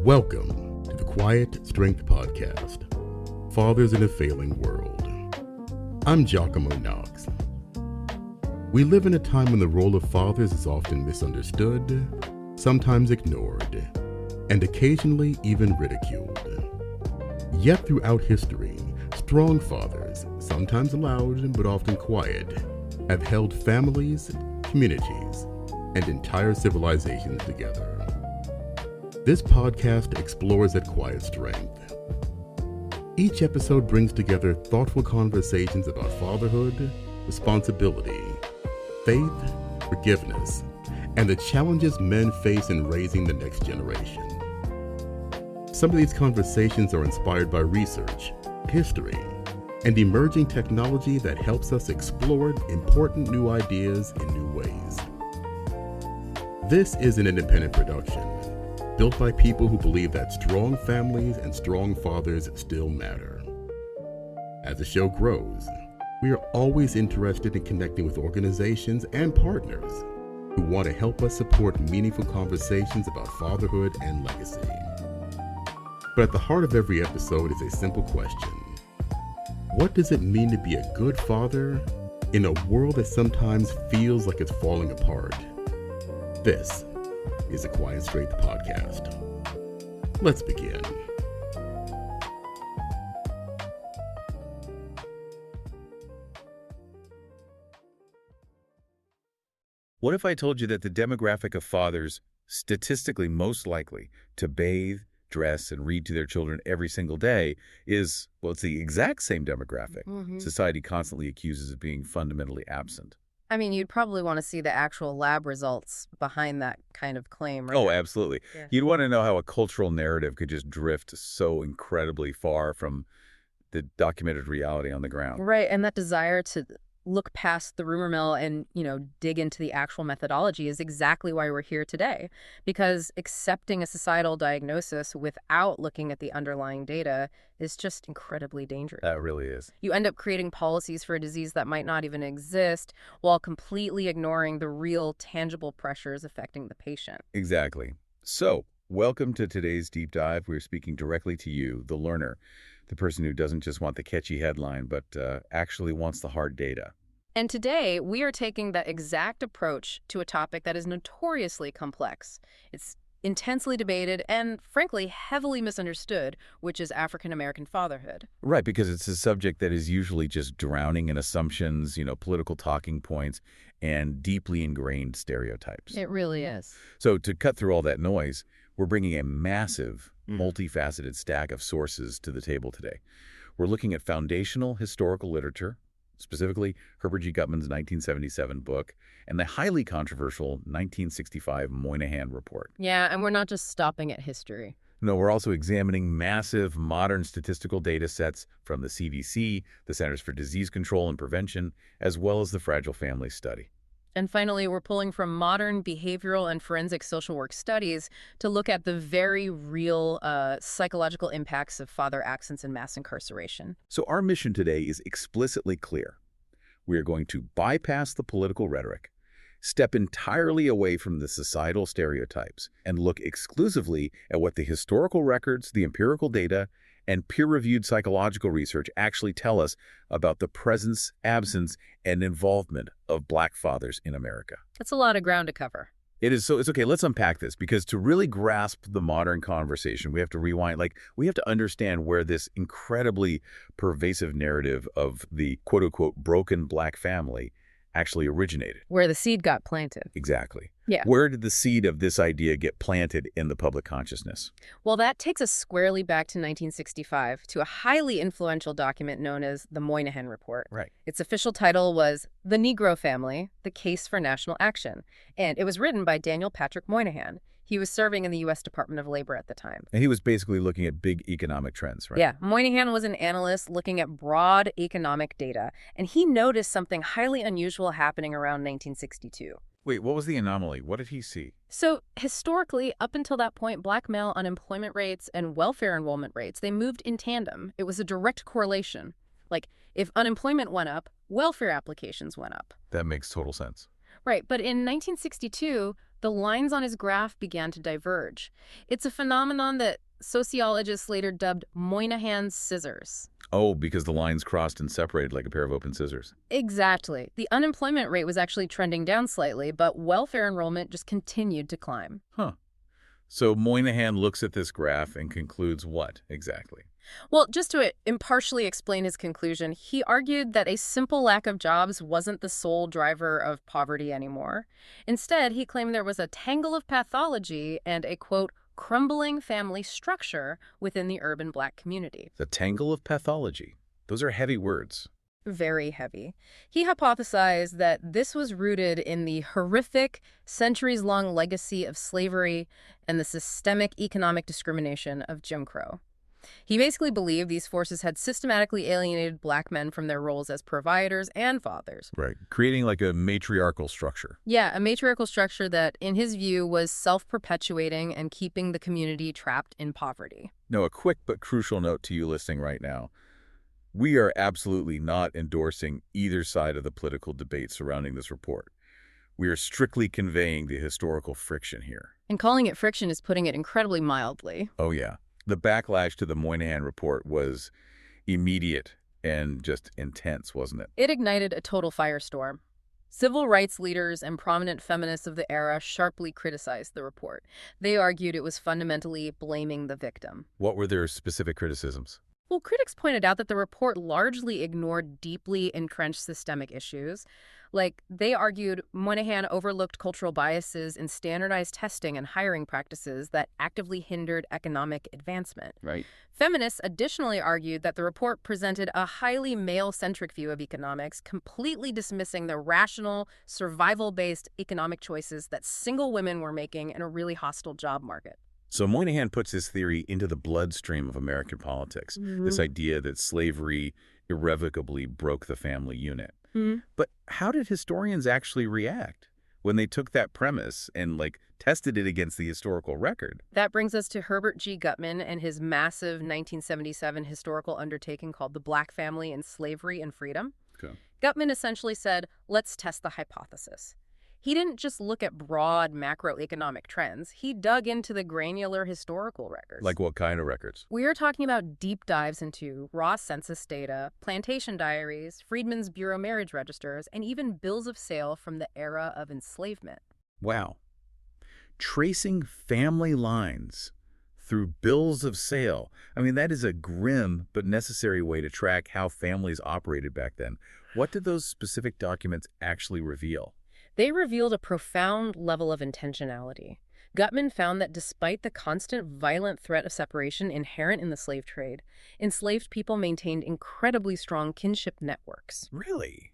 Welcome to the Quiet Strength Podcast, Fathers in a Failing World. I'm Giacomo Knox. We live in a time when the role of fathers is often misunderstood, sometimes ignored, and occasionally even ridiculed. Yet throughout history, strong fathers, sometimes loud but often quiet, have held families, communities, and entire civilizations together. This podcast explores that quiet strength. Each episode brings together thoughtful conversations about fatherhood, responsibility, faith, forgiveness, and the challenges men face in raising the next generation. Some of these conversations are inspired by research, history, and emerging technology that helps us explore important new ideas in new ways. This is an independent production, built by people who believe that strong families and strong fathers still matter. As the show grows, we are always interested in connecting with organizations and partners who want to help us support meaningful conversations about fatherhood and legacy. But at the heart of every episode is a simple question. What does it mean to be a good father in a world that sometimes feels like it's falling apart? This is the Quiet Strength Podcast. Let's begin. What if I told you that the demographic of fathers statistically most likely to bathe, dress, and read to their children every single day is, well, it's the exact same demographic society constantly accuses of being fundamentally absent? I mean, you'd probably want to see the actual lab results behind that kind of claim, right? Oh, absolutely. Yeah. You'd want to know how a cultural narrative could just drift so incredibly far from the documented reality on the ground. Right, and that desire to look past the rumor mill and, dig into the actual methodology is exactly why we're here today. Because accepting a societal diagnosis without looking at the underlying data is just incredibly dangerous. That really is. You end up creating policies for a disease that might not even exist while completely ignoring the real, tangible pressures affecting the patient. Exactly. So, welcome to today's deep dive. We're speaking directly to you, the learner, the person who doesn't just want the catchy headline, but actually wants the hard data. And today, we are taking the exact approach to a topic that is notoriously complex. It's intensely debated and, frankly, heavily misunderstood, which is African American fatherhood. Right, because it's a subject that is usually just drowning in assumptions, political talking points, and deeply ingrained stereotypes. It really is. So to cut through all that noise, we're bringing a massive, multifaceted stack of sources to the table today. We're looking at foundational historical literature, specifically Herbert G. Gutman's 1977 book, and the highly controversial 1965 Moynihan Report. Yeah, and we're not just stopping at history. No, we're also examining massive modern statistical data sets from the CDC, the Centers for Disease Control and Prevention, as well as the Fragile Families Study. And finally, we're pulling from modern behavioral and forensic social work studies to look at the very real psychological impacts of father absence and mass incarceration. So our mission today is explicitly clear. We are going to bypass the political rhetoric, step entirely away from the societal stereotypes, and look exclusively at what the historical records, the empirical data, and peer-reviewed psychological research actually tell us about the presence, absence, and involvement of Black fathers in America. That's a lot of ground to cover. It is. So it's okay. Let's unpack this, because to really grasp the modern conversation, we have to rewind. We have to understand where this incredibly pervasive narrative of the quote-unquote broken Black family actually originated. Where the seed got planted. Exactly. Yeah. Where did the seed of this idea get planted in the public consciousness? Well, that takes us squarely back to 1965 to a highly influential document known as the Moynihan Report. Right. Its official title was The Negro Family, The Case for National Action, and it was written by Daniel Patrick Moynihan. He was serving in the U.S. Department of Labor at the time. And he was basically looking at big economic trends, right? Yeah, Moynihan was an analyst looking at broad economic data, and he noticed something highly unusual happening around 1962. Wait, what was the anomaly? What did he see? So historically, up until that point, Black male unemployment rates and welfare enrollment rates, they moved in tandem. It was a direct correlation. Like, if unemployment went up, welfare applications went up. That makes total sense. Right, but in 1962, the lines on his graph began to diverge. It's a phenomenon that sociologists later dubbed Moynihan's scissors. Oh, because the lines crossed and separated like a pair of open scissors. Exactly. The unemployment rate was actually trending down slightly, but welfare enrollment just continued to climb. Huh. So Moynihan looks at this graph and concludes what exactly? Well, just to impartially explain his conclusion, he argued that a simple lack of jobs wasn't the sole driver of poverty anymore. Instead, he claimed there was a tangle of pathology and a, quote, crumbling family structure within the urban Black community. The tangle of pathology. Those are heavy words. Very heavy. He hypothesized that this was rooted in the horrific, centuries-long legacy of slavery and the systemic economic discrimination of Jim Crow. He basically believed these forces had systematically alienated Black men from their roles as providers and fathers. Right. Creating like a matriarchal structure. Yeah, a matriarchal structure that, in his view, was self-perpetuating and keeping the community trapped in poverty. Now, a quick but crucial note to you listening right now. We are absolutely not endorsing either side of the political debate surrounding this report. We are strictly conveying the historical friction here. And calling it friction is putting it incredibly mildly. Oh, yeah. The backlash to the Moynihan report was immediate and just intense, wasn't it? It ignited a total firestorm. Civil rights leaders and prominent feminists of the era sharply criticized the report. They argued it was fundamentally blaming the victim. What were their specific criticisms? Well, critics pointed out that the report largely ignored deeply entrenched systemic issues. Like, they argued Moynihan overlooked cultural biases in standardized testing and hiring practices that actively hindered economic advancement. Right. Feminists additionally argued that the report presented a highly male-centric view of economics, completely dismissing the rational, survival-based economic choices that single women were making in a really hostile job market. So Moynihan puts his theory into the bloodstream of American politics, this idea that slavery irrevocably broke the family unit. But how did historians actually react when they took that premise and, tested it against the historical record? That brings us to Herbert G. Gutman and his massive 1977 historical undertaking called The Black Family in Slavery and Freedom. Okay. Gutman essentially said, let's test the hypothesis. He didn't just look at broad macroeconomic trends. He dug into the granular historical records. Like what kind of records? We are talking about deep dives into raw census data, plantation diaries, Freedmen's Bureau marriage registers, and even bills of sale from the era of enslavement. Wow. Tracing family lines through bills of sale. I mean, that is a grim but necessary way to track how families operated back then. What did those specific documents actually reveal? They revealed a profound level of intentionality. Gutman found that despite the constant violent threat of separation inherent in the slave trade, enslaved people maintained incredibly strong kinship networks. Really?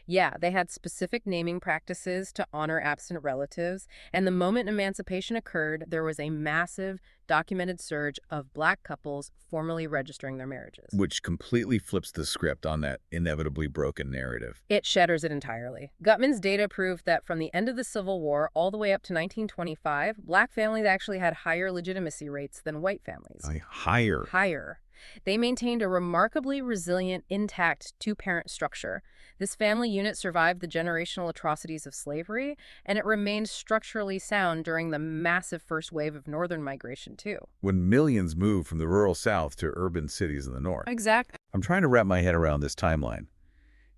Yeah, they had specific naming practices to honor absent relatives, and the moment emancipation occurred, there was a massive documented surge of Black couples formally registering their marriages. Which completely flips the script on that inevitably broken narrative. It shatters it entirely. Gutman's data proved that from the end of the Civil War all the way up to 1925, Black families actually had higher legitimacy rates than white families. Higher. Higher. They maintained a remarkably resilient, intact two-parent structure. This family unit survived the generational atrocities of slavery, and it remained structurally sound during the massive first wave of northern migration, too. When millions moved from the rural South to urban cities in the North. Exactly. I'm trying to wrap my head around this timeline.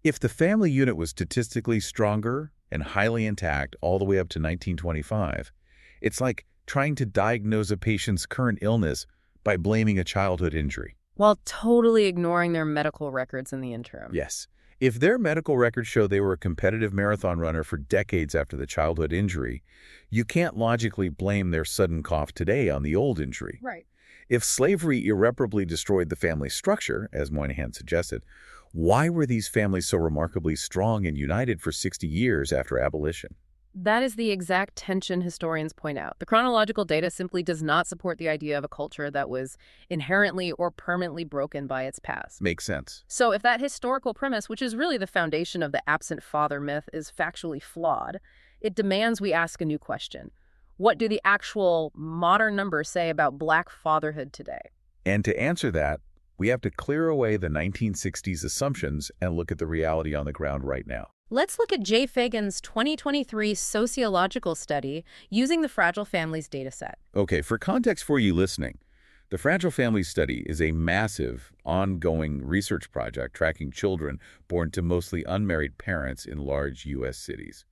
If the family unit was statistically stronger and highly intact all the way up to 1925, it's like trying to diagnose a patient's current illness by blaming a childhood injury. While totally ignoring their medical records in the interim. Yes. If their medical records show they were a competitive marathon runner for decades after the childhood injury, you can't logically blame their sudden cough today on the old injury. Right. If slavery irreparably destroyed the family structure, as Moynihan suggested, why were these families so remarkably strong and united for 60 years after abolition? That is the exact tension historians point out. The chronological data simply does not support the idea of a culture that was inherently or permanently broken by its past. Makes sense. So if that historical premise, which is really the foundation of the absent father myth, is factually flawed, it demands we ask a new question. What do the actual modern numbers say about Black fatherhood today? And to answer that, we have to clear away the 1960s assumptions and look at the reality on the ground right now. Let's look at Jay Fagan's 2023 sociological study using the Fragile Families dataset. Okay, for context for you listening, the Fragile Families Study is a massive, ongoing research project tracking children born to mostly unmarried parents in large U.S. cities.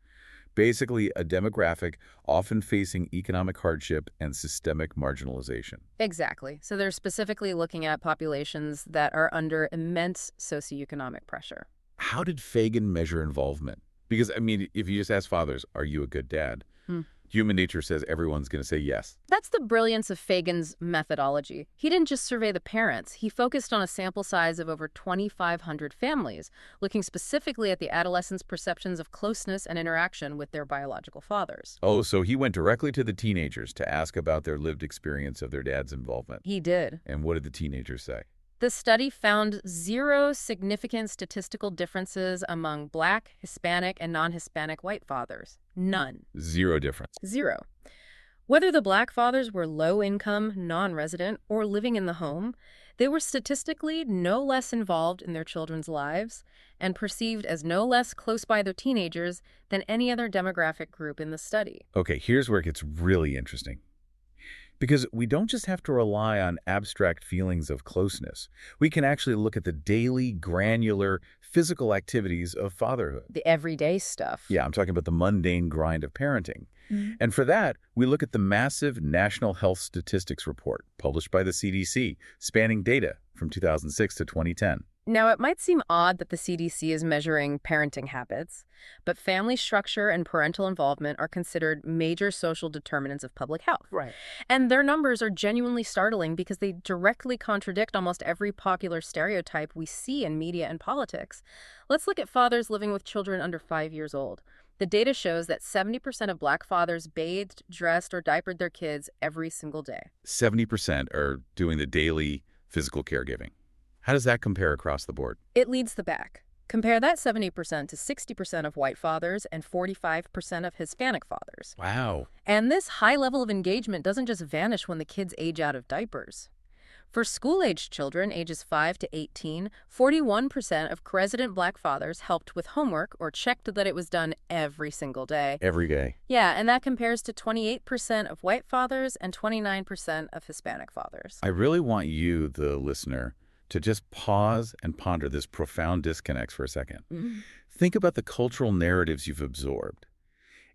Basically, a demographic often facing economic hardship and systemic marginalization. Exactly. So they're specifically looking at populations that are under immense socioeconomic pressure. How did Fagan measure involvement? Because, I mean, if you just ask fathers, are you a good dad? Human nature says everyone's going to say yes. That's the brilliance of Fagan's methodology. He didn't just survey the parents. He focused on a sample size of over 2,500 families, looking specifically at the adolescents' perceptions of closeness and interaction with their biological fathers. Oh, so he went directly to the teenagers to ask about their lived experience of their dad's involvement. He did. And what did the teenagers say? The study found 0 significant statistical differences among Black, Hispanic, and non-Hispanic white fathers. None. 0 difference. 0. Whether the Black fathers were low-income, non-resident, or living in the home, they were statistically no less involved in their children's lives and perceived as no less close by their teenagers than any other demographic group in the study. Okay, here's where it gets really interesting. Because we don't just have to rely on abstract feelings of closeness. We can actually look at the daily, granular, physical activities of fatherhood. The everyday stuff. Yeah, I'm talking about the mundane grind of parenting. And for that, we look at the massive National Health Statistics Report published by the CDC, spanning data from 2006 to 2010. Now, it might seem odd that the CDC is measuring parenting habits, but family structure and parental involvement are considered major social determinants of public health. Right. And their numbers are genuinely startling because they directly contradict almost every popular stereotype we see in media and politics. Let's look at fathers living with children under 5 years old. The data shows that 70% of Black fathers bathed, dressed, or diapered their kids every single day. 70% are doing the daily physical caregiving. How does that compare across the board? It leads the pack. Compare that 70% to 60% of white fathers and 45% of Hispanic fathers. Wow. And this high level of engagement doesn't just vanish when the kids age out of diapers. For school-aged children ages 5 to 18, 41% of resident Black fathers helped with homework or checked that it was done every single day. Every day. Yeah, and that compares to 28% of white fathers and 29% of Hispanic fathers. I really want you, the listener, to just pause and ponder this profound disconnect for a second. Think about the cultural narratives you've absorbed.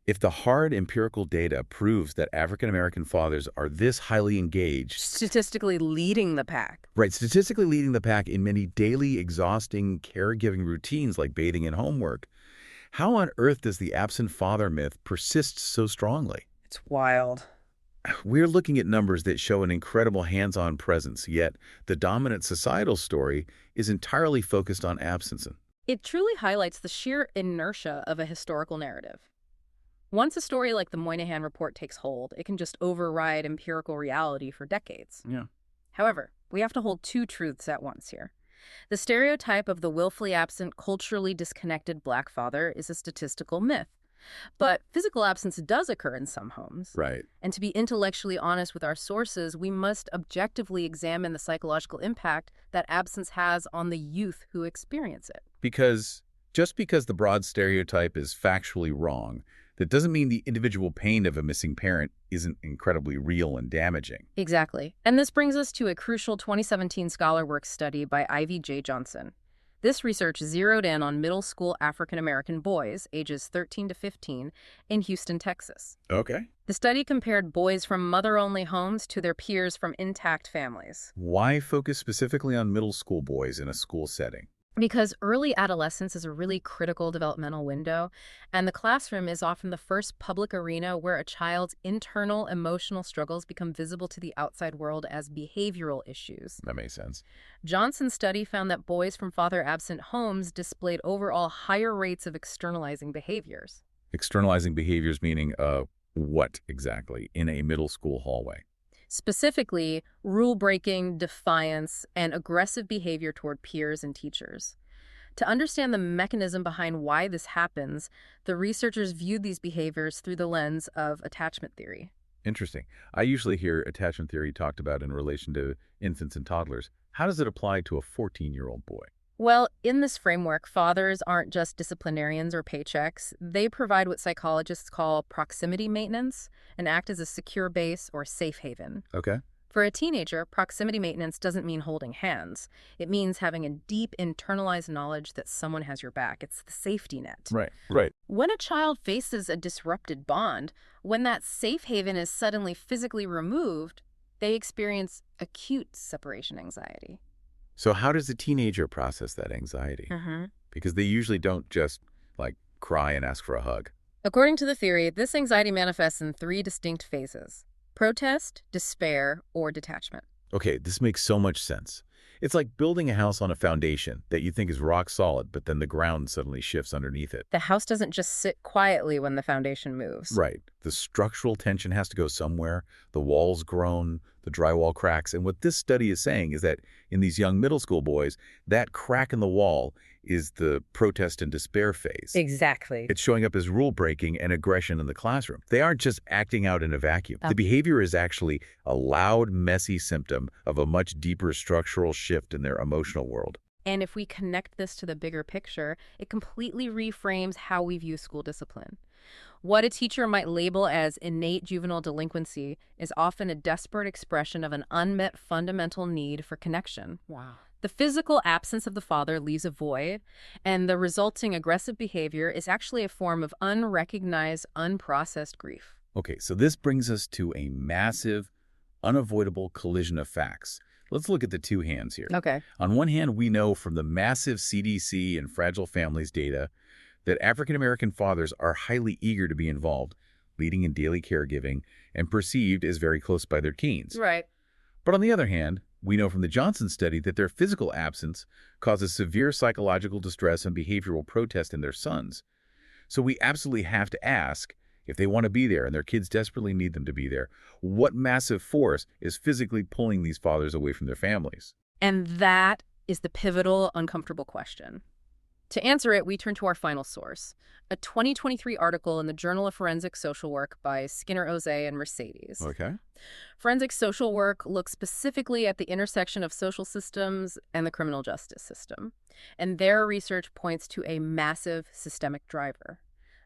If the hard empirical data proves that African-American fathers are this highly engaged, Statistically leading the pack. right, statistically leading the pack in many daily exhausting caregiving routines like bathing and homework, how on earth does the absent father myth persist so strongly? It's wild. We're looking at numbers that show an incredible hands-on presence, yet the dominant societal story is entirely focused on absence. It truly highlights the sheer inertia of a historical narrative. Once a story like the Moynihan Report takes hold, it can just override empirical reality for decades. Yeah. However, we have to hold 2 truths at once here. The stereotype of the willfully absent, culturally disconnected Black father is a statistical myth. But physical absence does occur in some homes. Right. And to be intellectually honest with our sources, we must objectively examine the psychological impact that absence has on the youth who experience it. Because just because the broad stereotype is factually wrong, that doesn't mean the individual pain of a missing parent isn't incredibly real and damaging. Exactly. And this brings us to a crucial 2017 ScholarWorks study by Ivy J. Johnson. This research zeroed in on middle school African-American boys, ages 13 to 15, in Houston, Texas. Okay. The study compared boys from mother-only homes to their peers from intact families. Why focus specifically on middle school boys in a school setting? Because early adolescence is a really critical developmental window, and the classroom is often the first public arena where a child's internal emotional struggles become visible to the outside world as behavioral issues. That makes sense. Johnson's study found that boys from father-absent homes displayed overall higher rates of externalizing behaviors. Externalizing behaviors meaning what exactly in a middle school hallway? Specifically, rule-breaking, defiance, and aggressive behavior toward peers and teachers. To understand the mechanism behind why this happens, the researchers viewed these behaviors through the lens of attachment theory. Interesting. I usually hear attachment theory talked about in relation to infants and toddlers. How does it apply to a 14-year-old boy? Well, in this framework, fathers aren't just disciplinarians or paychecks. They provide what psychologists call proximity maintenance and act as a secure base or safe haven. Okay. For a teenager, proximity maintenance doesn't mean holding hands. It means having a deep internalized knowledge that someone has your back. It's the safety net. Right. When a child faces a disrupted bond, when that safe haven is suddenly physically removed, they experience acute separation anxiety. So how does a teenager process that anxiety? Because they usually don't just, like, cry and ask for a hug. According to the theory, this anxiety manifests in 3 distinct phases: protest, despair, or detachment. Okay, this makes so much sense. It's like building a house on a foundation that you think is rock solid, but then the ground suddenly shifts underneath it. The house doesn't just sit quietly when the foundation moves. Right. The structural tension has to go somewhere. The walls groan, the drywall cracks. And what this study is saying is that in these young middle school boys, that crack in the wall is the protest and despair phase. Exactly. It's showing up as rule breaking and aggression in the classroom. They aren't just acting out in a vacuum. The behavior is actually a loud, messy symptom of a much deeper structural shift in their emotional world. And if we connect this to the bigger picture, it completely reframes how we view school discipline. What a teacher might label as innate juvenile delinquency is often a desperate expression of an unmet fundamental need for connection. Wow. The physical absence of the father leaves a void, and the resulting aggressive behavior is actually a form of unrecognized, unprocessed grief. Okay, so this brings us to a massive, unavoidable collision of facts. Let's look at the two hands here. Okay. On one hand, we know from the massive CDC and Fragile Families data that African-American fathers are highly eager to be involved, leading in daily caregiving, and perceived as very close by their teens. Right. But on the other hand, we know from the Johnson study that their physical absence causes severe psychological distress and behavioral protest in their sons. So we absolutely have to ask, if they want to be there and their kids desperately need them to be there, what massive force is physically pulling these fathers away from their families? And that is the pivotal, uncomfortable question. To answer it, we turn to our final source, a 2023 article in the Journal of Forensic Social Work by Skinner Oze and Mercedes. Okay. Forensic social work looks specifically at the intersection of social systems and the criminal justice system. And their research points to a massive systemic driver.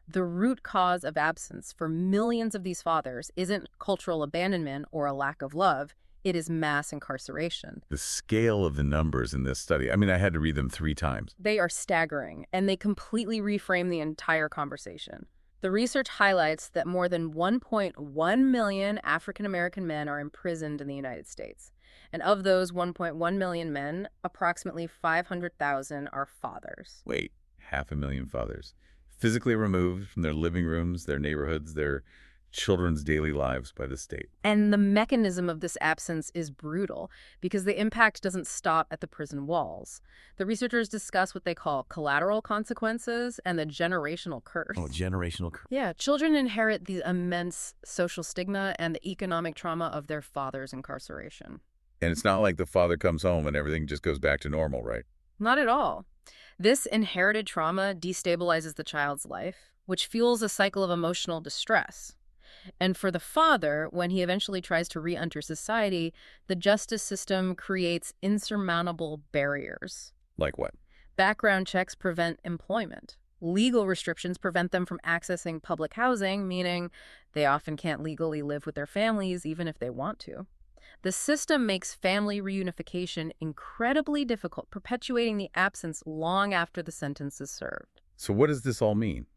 The root cause of absence for millions of these fathers isn't cultural abandonment or a lack of love. It is mass incarceration. The scale of the numbers in this study, I mean, I had to read them 3 times. They are staggering, and they completely reframe the entire conversation. The research highlights that more than 1.1 million African-American men are imprisoned in the United States. And of those 1.1 million men, approximately 500,000 are fathers. Wait, 500,000 fathers. Physically removed from their living rooms, their neighborhoods, their children's daily lives by the state. And the mechanism of this absence is brutal because the impact doesn't stop at the prison walls. The researchers discuss what they call collateral consequences and the generational curse. Oh, generational curse. Yeah, children inherit the immense social stigma and the economic trauma of their father's incarceration. And it's not like the father comes home and everything just goes back to normal, right? Not at all. This inherited trauma destabilizes the child's life, which fuels a cycle of emotional distress. And for the father, when he eventually tries to re-enter society, the justice system creates insurmountable barriers. Like what? Background checks prevent employment. Legal restrictions prevent them from accessing public housing, meaning they often can't legally live with their families even if they want to. The system makes family reunification incredibly difficult, perpetuating the absence long after the sentence is served. So what does this all mean?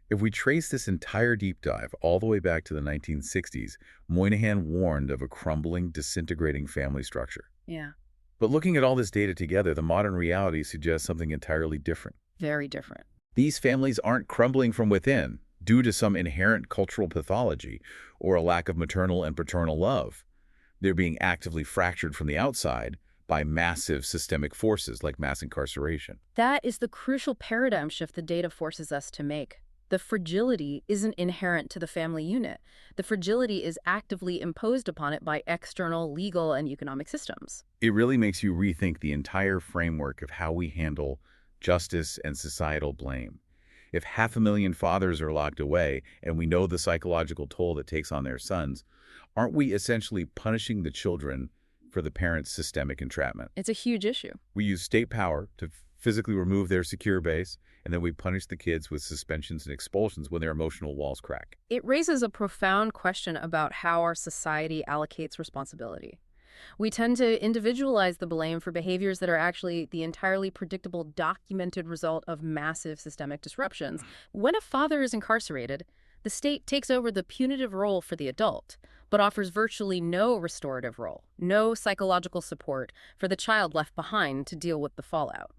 If we trace this entire deep dive all the way back to the 1960s, Moynihan warned of a crumbling, disintegrating family structure. Yeah. But looking at all this data together, the modern reality suggests something entirely different. Very different. These families aren't crumbling from within due to some inherent cultural pathology or a lack of maternal and paternal love. They're being actively fractured from the outside by massive systemic forces like mass incarceration. That is the crucial paradigm shift the data forces us to make. The fragility isn't inherent to the family unit. The fragility is actively imposed upon it by external legal and economic systems. It really makes you rethink the entire framework of how we handle justice and societal blame. If 500,000 fathers are locked away and we know the psychological toll that takes on their sons, aren't we essentially punishing the children for the parents' systemic entrapment? It's a huge issue. We use state power to physically remove their secure base, and then we punish the kids with suspensions and expulsions when their emotional walls crack. It raises a profound question about how our society allocates responsibility. We tend to individualize the blame for behaviors that are actually the entirely predictable, documented result of massive systemic disruptions. When a father is incarcerated, the state takes over the punitive role for the adult, but offers virtually no restorative role, no psychological support for the child left behind to deal with the fallout.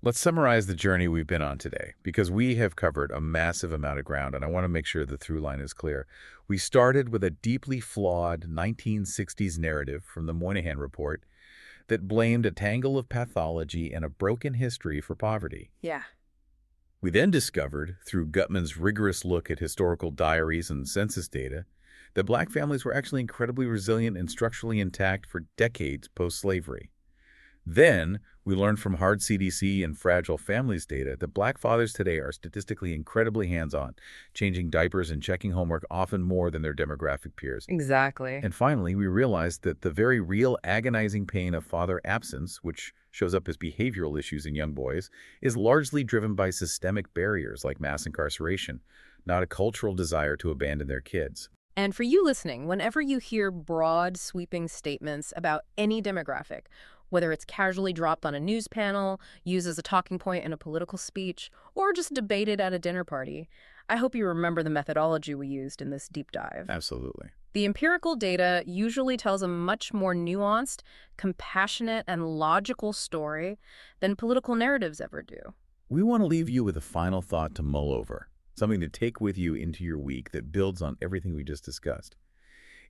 Let's summarize the journey we've been on today, because we have covered a massive amount of ground, and I want to make sure the through line is clear. We started with a deeply flawed 1960s narrative from the Moynihan Report that blamed a tangle of pathology and a broken history for poverty. Yeah. We then discovered, through Gutman's rigorous look at historical diaries and census data, that Black families were actually incredibly resilient and structurally intact for decades post-slavery. Then, we learned from hard CDC and fragile families data that Black fathers today are statistically incredibly hands-on, changing diapers and checking homework often more than their demographic peers. Exactly. And finally, we realized that the very real agonizing pain of father absence, which shows up as behavioral issues in young boys, is largely driven by systemic barriers like mass incarceration, not a cultural desire to abandon their kids. And for you listening, whenever you hear broad, sweeping statements about any demographic, whether it's casually dropped on a news panel, used as a talking point in a political speech, or just debated at a dinner party, I hope you remember the methodology we used in this deep dive. Absolutely. The empirical data usually tells a much more nuanced, compassionate, and logical story than political narratives ever do. We want to leave you with a final thought to mull over, something to take with you into your week that builds on everything we just discussed.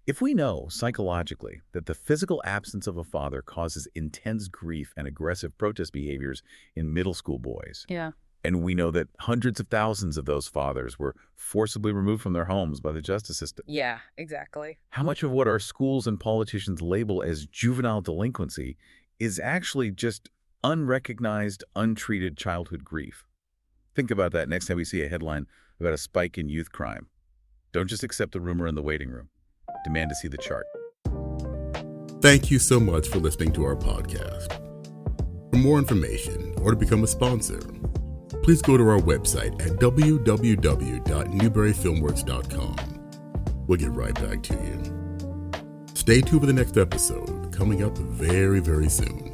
If we know, psychologically, that the physical absence of a father causes intense grief and aggressive protest behaviors in middle school boys, Yeah. and we know that hundreds of thousands of those fathers were forcibly removed from their homes by the justice system, Yeah, exactly. how much of what our schools and politicians label as juvenile delinquency is actually just unrecognized, untreated childhood grief? Think about that next time we see a headline about a spike in youth crime. Don't just accept the rumor in the waiting room. Demand to see the chart. Thank you so much for listening to our podcast. For more information or to become a sponsor, please go to our website at www.newberryfilmworks.com. We'll get right back to you. Stay tuned for the next episode, coming up very, very soon.